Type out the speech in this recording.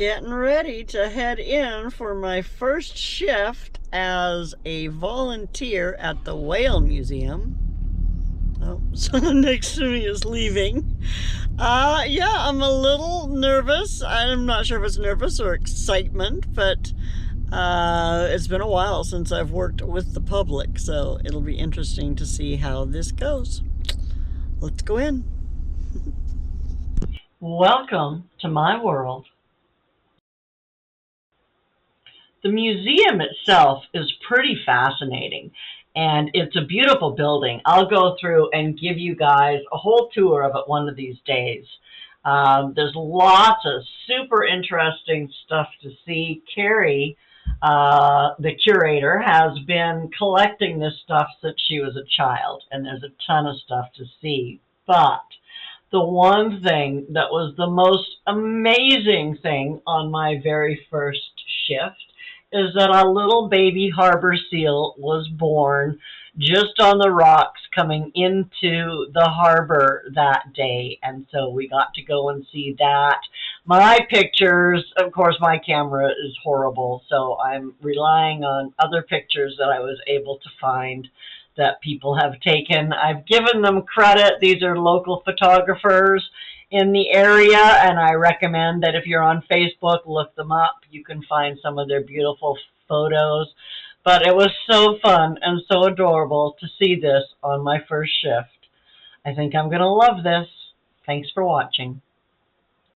getting ready to head in for my first shift as a volunteer at the Whale Museum. Oh, someone next to me is leaving. Yeah, I'm a little nervous. I'm not sure if it's nervous or excitement, but it's been a while since I've worked with the public, so it'll be interesting to see how this goes. Let's go in. Welcome to my world. The museum itself is pretty fascinating, and it's a beautiful building. I'll go through and give you guys a whole tour of it one of these days. There's lots of super interesting stuff to see. Carrie, the curator, has been collecting this stuff since she was a child, and there's a ton of stuff to see. But the one thing that was the most amazing thing on my very first shift is that a little baby harbor seal was born just on the rocks coming into the harbor that day. And so we got to go and see that. My pictures, of course, my camera is horrible, so I'm relying on other pictures that I was able to find that people have taken. I've given them credit. These are local photographers in the area, and I recommend that if you're on Facebook, look them up. You can find some of their beautiful photos. But it was so fun and so adorable to see this on my first shift. I think I'm going to love this. Thanks for watching.